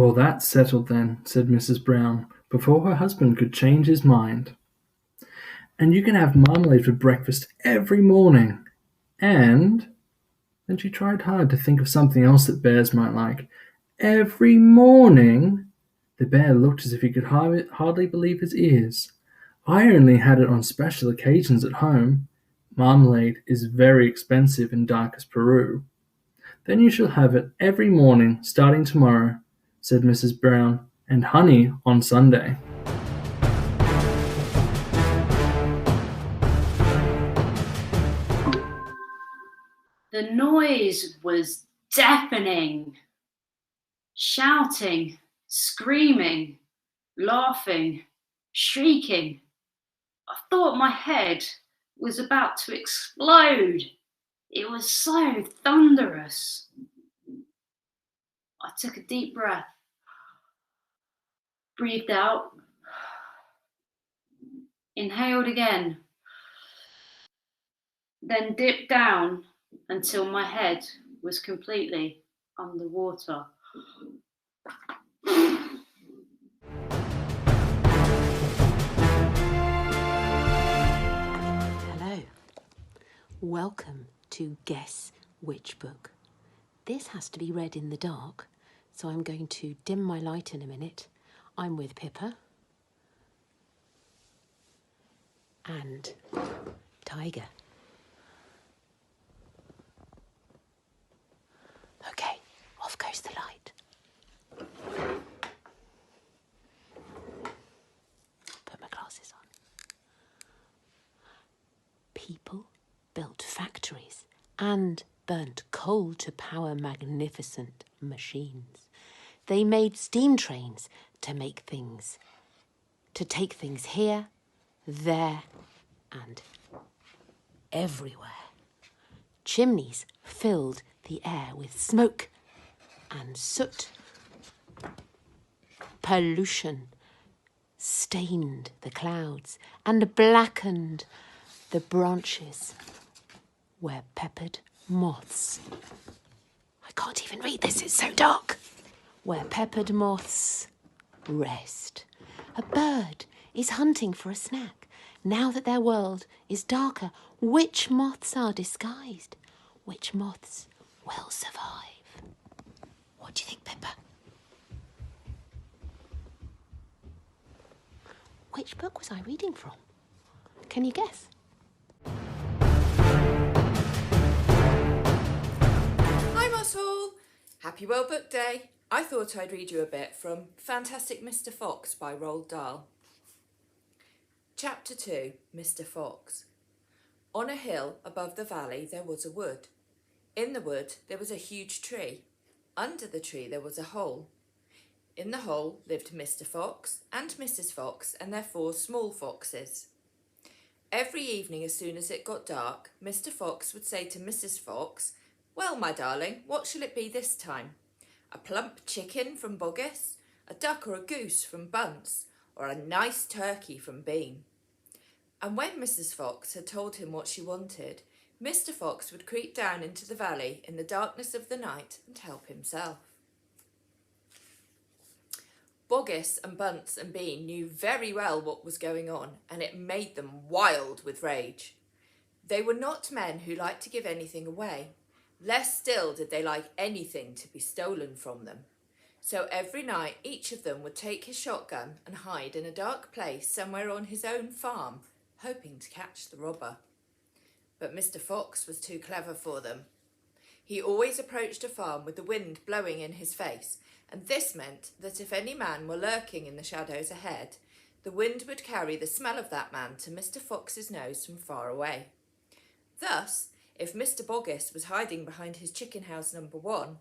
"Well, that's settled then," said Mrs. Brown, before her husband could change his mind. "And you can have marmalade for breakfast every morning. And—" Then she tried hard to think of something else that bears might like. "Every morning?" The bear looked as if he could hardly believe his ears. "I only had it on special occasions at home. Marmalade is very expensive in darkest Peru." "Then you shall have it every morning, starting tomorrow," said Mrs. Brown, "and honey on Sunday." The noise was deafening. Shouting, screaming, laughing, shrieking. I thought my head was about to explode. It was so thunderous. I took a deep breath, breathed out, inhaled again, then dipped down until my head was completely underwater. Hello. Welcome to Guess Which Book. This has to be read in the dark, so I'm going to dim my light in a minute. I'm with Pippa and Tiger. Okay, off goes the light. Put my glasses on. People built factories and burnt coal to power magnificent machines. They made steam trains to make things, to take things here, there, and everywhere. Chimneys filled the air with smoke and soot. Pollution stained the clouds and blackened the branches where peppered moths. I can't even read this, it's so dark. Where peppered moths rest. A bird is hunting for a snack. Now that their world is darker, which moths are disguised? Which moths will survive? What do you think, Pippa? Which book was I reading from? Can you guess? Hi Mossall! Happy World Book Day! I thought I'd read you a bit from Fantastic Mr. Fox by Roald Dahl. Chapter 2, Mr. Fox. On a hill above the valley there was a wood. In the wood there was a huge tree. Under the tree there was a hole. In the hole lived Mr. Fox and Mrs. Fox and their 4 small foxes. Every evening as soon as it got dark, Mr. Fox would say to Mrs. Fox, "Well, my darling, what shall it be this time? A plump chicken from Boggis, a duck or a goose from Bunce, or a nice turkey from Bean?" And when Mrs. Fox had told him what she wanted, Mr. Fox would creep down into the valley in the darkness of the night and help himself. Boggis and Bunce and Bean knew very well what was going on, and it made them wild with rage. They were not men who liked to give anything away. Less still did they like anything to be stolen from them. So every night each of them would take his shotgun and hide in a dark place somewhere on his own farm, hoping to catch the robber. But Mr. Fox was too clever for them. He always approached a farm with the wind blowing in his face, and this meant that if any man were lurking in the shadows ahead, the wind would carry the smell of that man to Mr. Fox's nose from far away. Thus, if Mr. Boggis was hiding behind his chicken house number 1,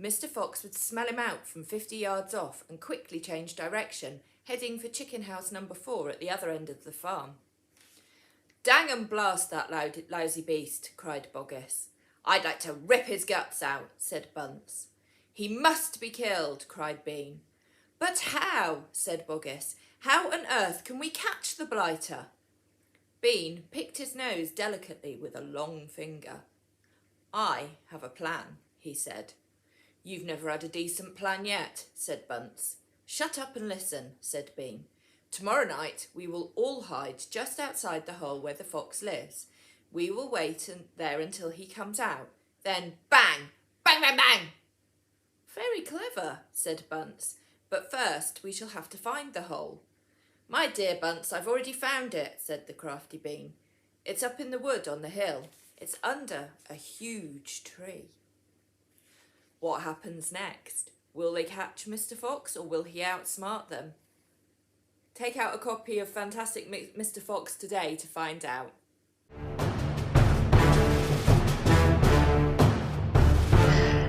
Mr. Fox would smell him out from 50 yards off and quickly change direction, heading for chicken house number 4 at the other end of the farm. "Dang and blast that lousy beast," cried Boggis. "I'd like to rip his guts out," said Bunce. "He must be killed," cried Bean. "But how?" said Boggis. "How on earth can we catch the blighter?" Bean picked his nose delicately with a long finger. "I have a plan," he said. You've never had a decent plan yet, said Bunce. Shut up and listen, said Bean. Tomorrow night we will all hide just outside the hole where the fox lives. We will wait there until he comes out. Then bang! Bang, bang, bang! Very clever, said Bunce. But first we shall have to find the hole. My dear Bunce, I've already found it, said the crafty Bean. It's up in the wood on the hill. It's under a huge tree. What happens next? Will they catch Mr. Fox or will he outsmart them? Take out a copy of Fantastic Mr. Fox today to find out.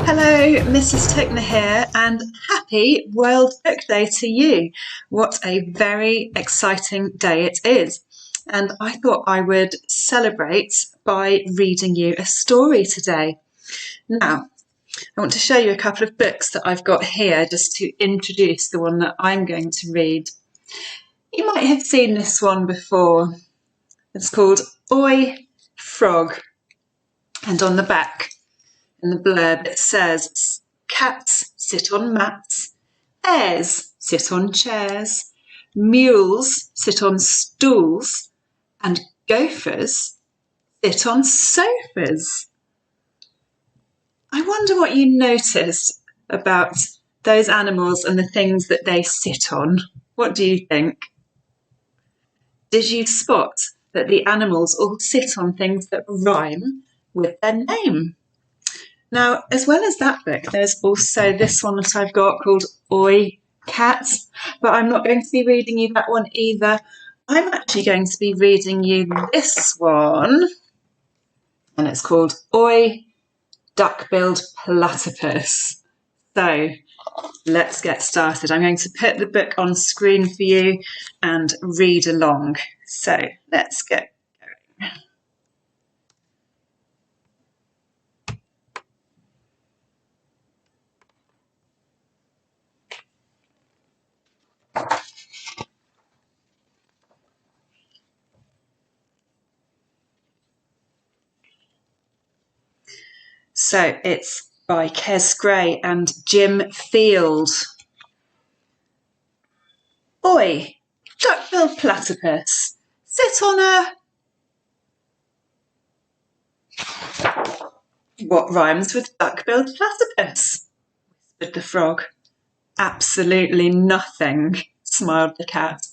Hello, Mrs. Tickner here, and happy World Book Day to you. What a very exciting day it is. And I thought I would celebrate by reading you a story today. Now, I want to show you a couple of books that I've got here just to introduce the one that I'm going to read. You might have seen this one before. It's called Oi, Frog. And on the back, in the blurb, it says, cats sit on mats, hares sit on chairs, mules sit on stools, and gophers sit on sofas. I wonder what you noticed about those animals and the things that they sit on. What do you think? Did you spot that the animals all sit on things that rhyme with their name? Now, as well as that book, there's also this one that I've got called Oi, Cat, but I'm not going to be reading you that one either. I'm actually going to be reading you this one, and it's called Oi, Duck-billed Platypus. So, let's get started. I'm going to put the book on screen for you and read along. So, let's get going. So it's by Kes Gray and Jim Field. Oi, duck-billed platypus, sit on a... What rhymes with duck-billed platypus? Whispered the frog. Absolutely nothing, smiled the cat.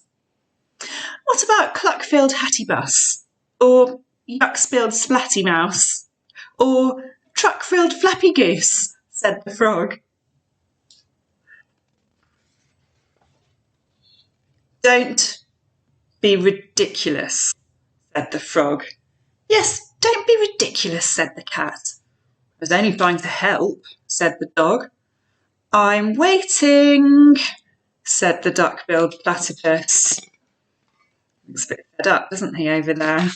What about cluck-filled hattybus? Or yuck-spilled splatty mouse? Or truck-filled flappy goose, said the frog. Don't be ridiculous, said the frog. Yes, don't be ridiculous, said the cat. I was only trying to help, said the dog. I'm waiting, said the duck-billed platypus. Looks a bit fed up, doesn't he, over there?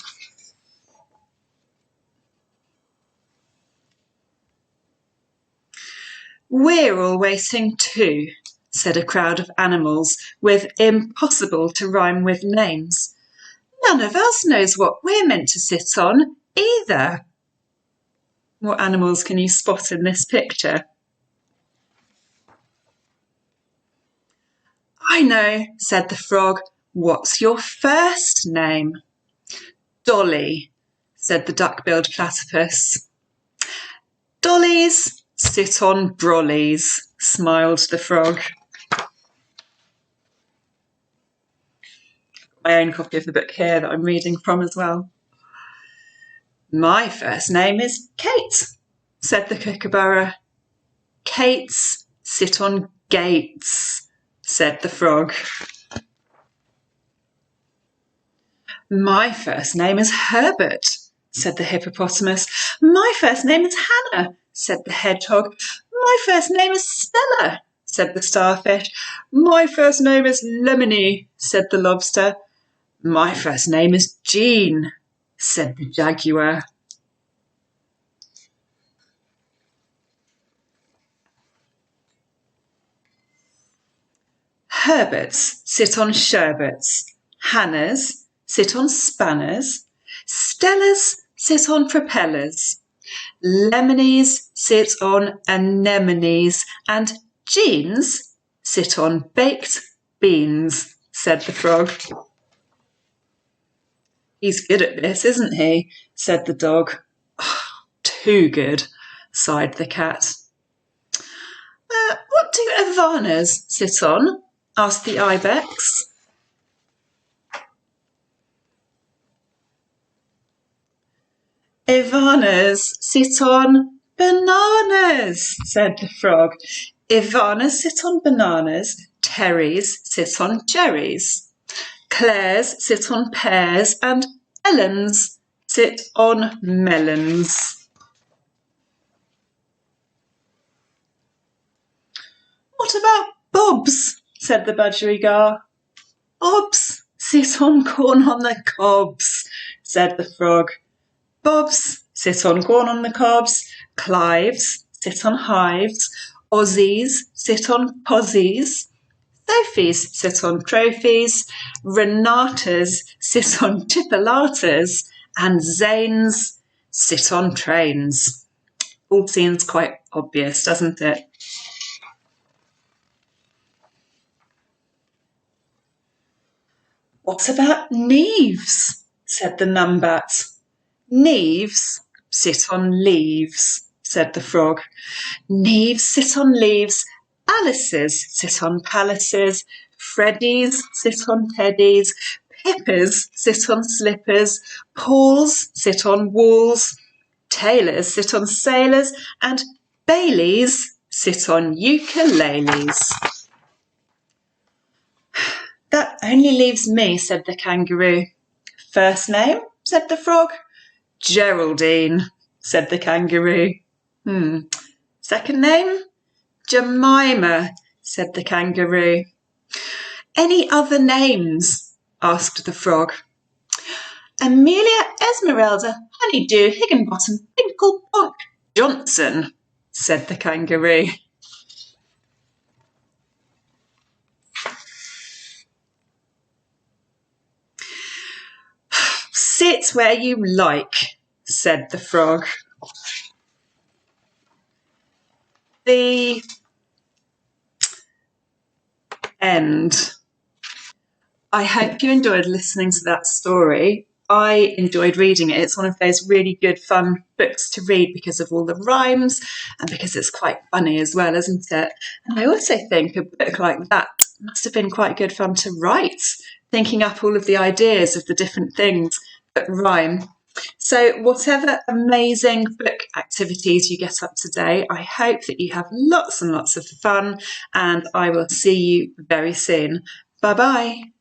We're all waiting too, said a crowd of animals with impossible to rhyme with names. None of us knows what we're meant to sit on either. What animals can you spot in this picture? I know, said the frog. What's your first name? Dolly, said the duck-billed platypus. Dollies sit on brollies, smiled the frog. My own copy of the book here that I'm reading from as well. My first name is Kate, said the kookaburra. Kates sit on gates, said the frog. My first name is Herbert, said the hippopotamus. My first name is Hannah, said the hedgehog. My first name is Stella, said the starfish. My first name is Lemony, said the lobster. My first name is Jean, said the jaguar. Herberts sit on sherbets. Hannahs sit on spanners. Stellas sit on propellers. lemonies sit on anemones, and jeans sit on baked beans, said the frog. He's good at this, isn't he? Said the dog. Oh, too good, sighed the cat. What do iguanas sit on? Asked the ibex. Iguanas sit on bananas, said the frog. Iguanas sit on bananas, Terrys sit on cherries, Claires sit on pears, and Ellens sit on melons. What about Bobs? Said the budgerigar. Bobs sit on corn on the cobs, said the frog. Bobs sit on corn on the cobs, Clives sit on hives, Aussies sit on posies, Sophies sit on trophies, Renatas sit on chipolatas, and Zanes sit on trains. All seems quite obvious, doesn't it? What about Neaves? Said the numbat. Neaves sit on leaves, said the frog. Neaves sit on leaves, Alices sit on palaces, Freddies sit on teddies, Pippers sit on slippers, Pauls sit on walls, Tailors sit on sailors, and Baileys sit on ukuleles. That only leaves me, said the kangaroo. First name, said the frog. Geraldine, said the kangaroo. Second name? Jemima, said the kangaroo. Any other names? Asked the frog. Amelia, Esmeralda, Honeydew, Higginbottom, Pinkle, Bonk, Johnson, said the kangaroo. Sit where you like, said the frog. The end. I hope you enjoyed listening to that story. I enjoyed reading it. It's one of those really good, fun books to read because of all the rhymes and because it's quite funny as well, isn't it? And I also think a book like that must have been quite good fun to write, thinking up all of the ideas of the different things that rhyme. So whatever amazing book activities you get up today, I hope that you have lots and lots of fun, and I will see you very soon. Bye-bye.